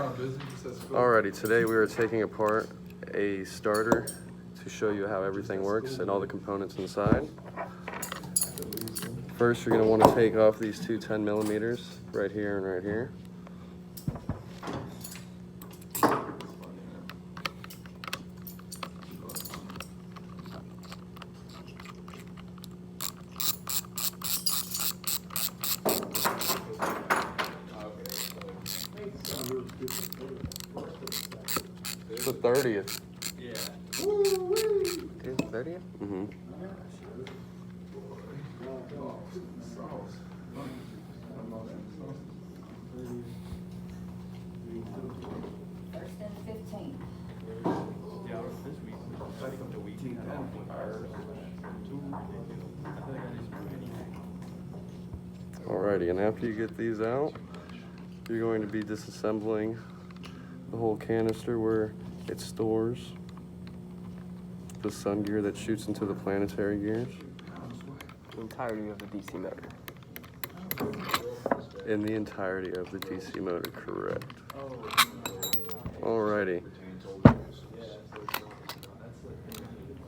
Alrighty, today we are taking apart a starter to show you how everything works and all the components inside. First, you're going to want to take off these two 10mm right here and right here. It's the 30th. Yeah. It's 30th? Mm-hmm. First and 15th. Yeah, this week. I think up to week. Alrighty, and after you get these out, you're going to be disassembling the whole canister where it stores the sun gear that shoots into the planetary gears. The entirety of the DC motor. In the entirety of the DC motor, correct. Alrighty.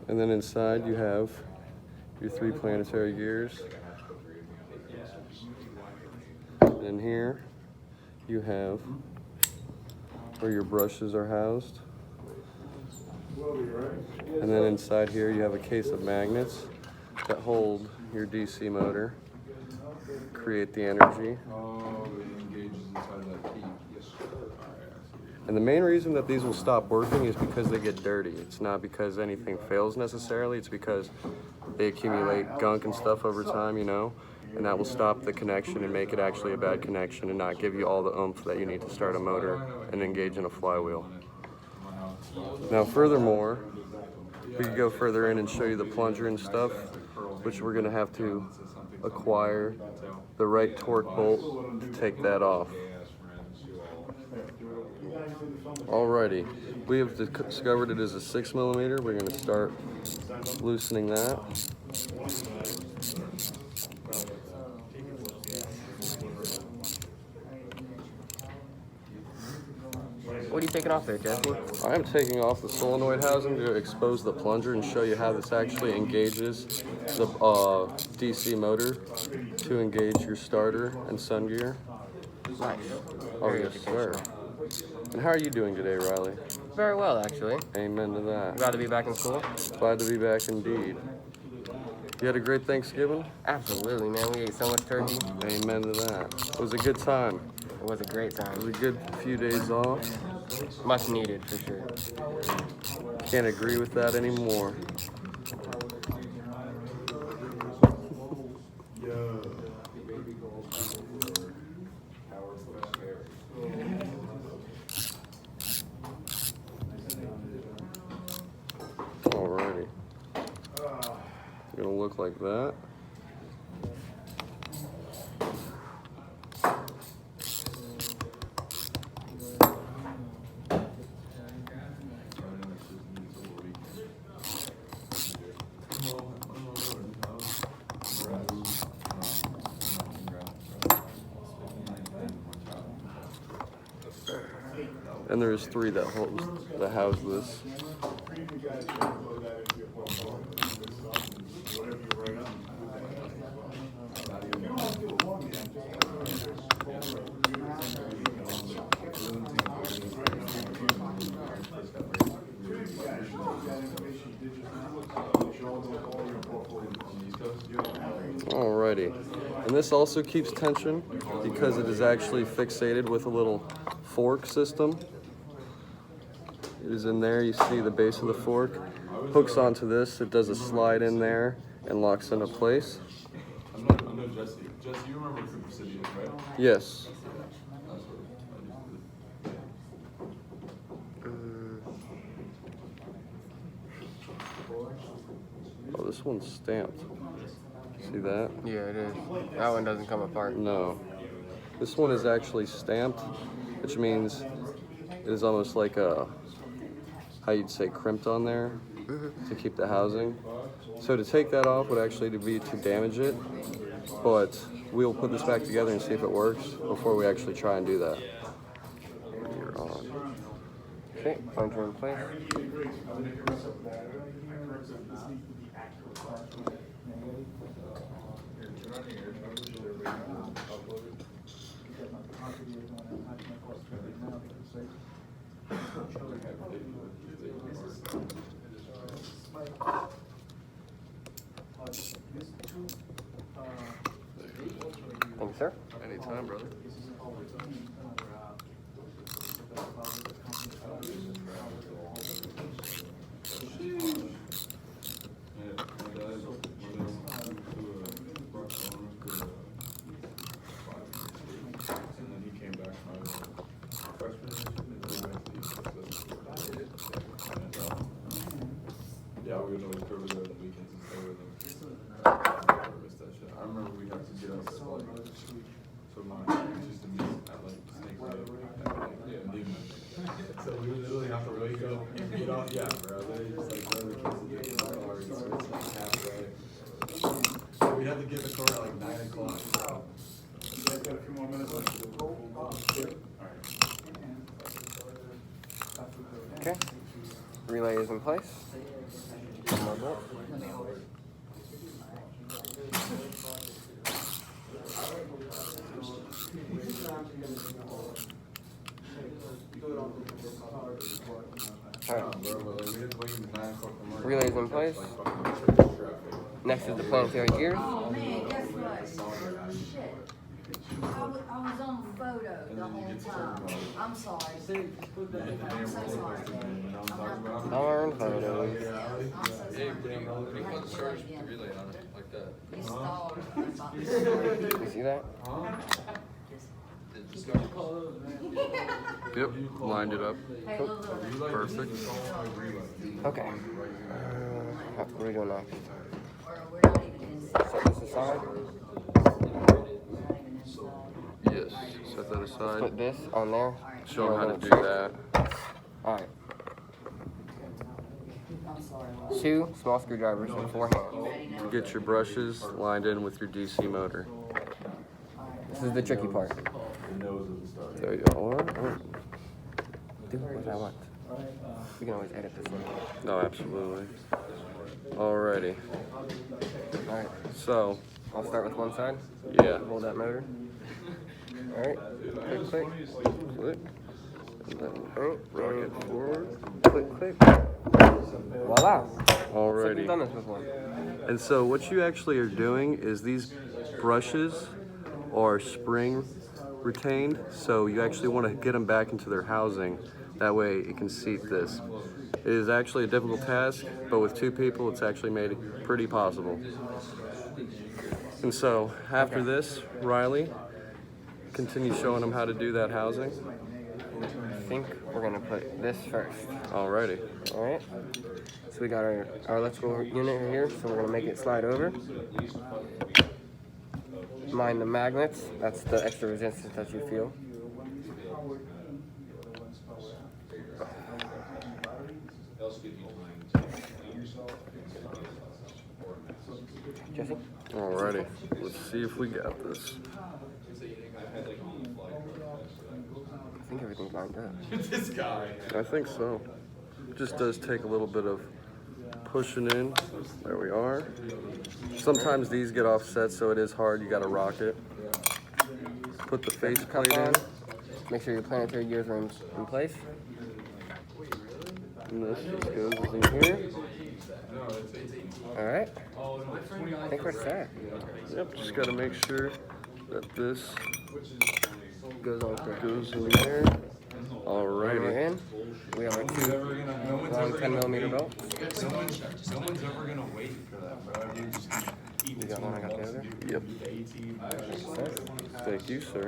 And then inside you have your 3 planetary gears. And in here you have where your brushes are housed. And then inside here you have a case of magnets that hold your DC motor, create the energy. And the main reason that these will stop working is because they get dirty. It's not because anything fails necessarily, it's because they accumulate gunk and stuff over time, you know, and that will stop the connection and make it actually a bad connection and not give you all the oomph that you need to start a motor and engage in a flywheel. Now furthermore, we could go further in and show you the plunger and stuff, which we're gonna have to acquire the right torque bolt to take that off. Alrighty, we have discovered it is a 6mm. We're gonna start loosening that. What are you taking off there, Jesse? I am taking off the solenoid housing to expose the plunger and show you how this actually engages the DC motor to engage your starter and sun gear. Nice. Oh Very yes, educational. sir. And how are you doing today, Riley? Very well, actually. Amen to that. Glad to be back in school. Glad to be back indeed. You had a great Thanksgiving? Absolutely, man. We ate so much turkey. Amen to that. It was a good time. It was a great It time. was a good few days off. Much needed, for sure. Can't agree with that anymore. Alrighty. It's gonna look like that. And there's 3 that house this. Alrighty, and this also keeps tension because it is actually fixated with a little fork system. It is in there, you see the base of the fork, hooks onto this, it does a slide in there and locks into place. I know Jesse. Jesse, you remember Cooper City, right? Yes. Oh, this one's stamped. See that? Yeah, it is. That one doesn't come apart. No. This one is actually stamped, which means it is almost like a, how you'd say, crimped on there to keep the housing. So to take that off would actually be to damage it, but we'll put this back together and see if it works before we actually try and do that. You're on. Okay, plunger in place. Thank you, sir. Anytime, brother. Yeah, we would always go over there on the weekends and stay with them. I miss that shit. I remember we got to get us at like, so my parents used to meet at like Snake Lake at like midnight. So we would literally have to wake up and get off, yeah, bro. They just like go to the kids and get in the car and so it's like halfway. So we had to get in the car at like 9 o'clock. You guys got a few more minutes left? Okay. Relay is in place. One more bolt. Alright. Relays in place. Next is the planetary gears. Oh, man, guess what? Shit. I was on photo the whole time. I'm sorry. I'm so sorry. Darn photos. I'm so sorry. relay on it like that? You stalled. You see that? Yep, lined it up. Hey, look. Perfect. Okay. What are we doing now? We're not even inside. Set this aside. We're not even inside. Yes, set that aside. Put this on there. Show them how to do that. Alright. I'm sorry, what? 2 small screwdrivers and 4 hands. Get your brushes lined in with your DC motor. This is the tricky part. There you are. Do what I want. We can always edit this one. No, absolutely. Alrighty. Alright. So, I'll start with one side. yeah. Hold that motor. Alright. Click, click. Click. And then rock it forward. Click, click. Voila. So we've Alrighty. done this before. And so what you actually are doing is these brushes are spring retained, so you actually want to get them back into their housing. That way it can seat this. It is actually a difficult task, but with 2 people it's actually made it pretty possible. And so after this, Riley, continue showing them how to do that housing. I think we're gonna put this first. Alrighty. Alright. So we got our electrical unit here, so we're gonna make it slide over. Mind the magnets, that's the extra resistance that you feel. Jesse? Alrighty. Let's see if we got this. I think everything's lined up. This guy. I think so. Just does take a little bit of pushing in. There we are. Sometimes these get offset, so it is hard. You gotta rock it. Put the face plate in. Make sure your planetary gears are in place. And this just goes in here. Alright. I think we're set. Yep, just gotta make sure that this Goes on correct. goes in there. When we're Alrighty. in, we have our 2 long 10mm belts. No one's ever gonna wait for that, bro. I mean, just eat You got one, I got the other. Yep. the AT. Thank you, sir.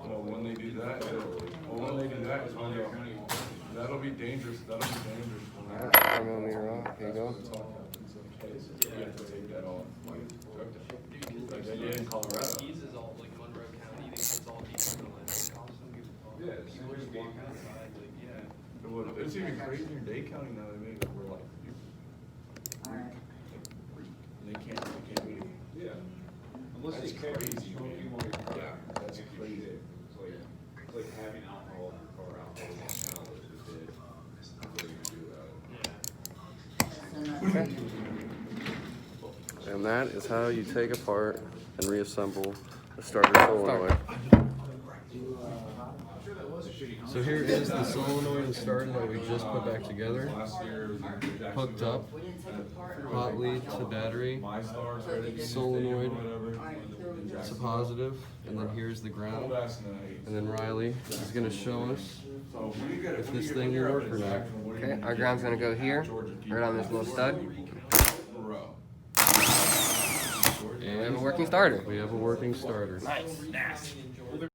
Well, when they do that, is when that'll be dangerous. That'll be dangerous. Alright, 10mm off. Here you go. You have to take that off. Like they did in Colorado. Ease is all like Monroe County. It's all decriminalized. Yeah, People are just walking outside, like, yeah. It's even crazier in Dade County now. They made it where like they can't leave. Yeah. Unless it's crazy, man. Yeah, that's crazy. It's like having alcohol that is how you take apart and reassemble the starter solenoid. So here is the solenoid and starter that we just put back together. Hooked up, hot lead to battery, solenoid to positive, and then here's the ground. And then Riley is going to show us if this thing will work or not. Okay, our ground's gonna go here, right on this little stud. And we have a working starter. We have a working starter. Nice.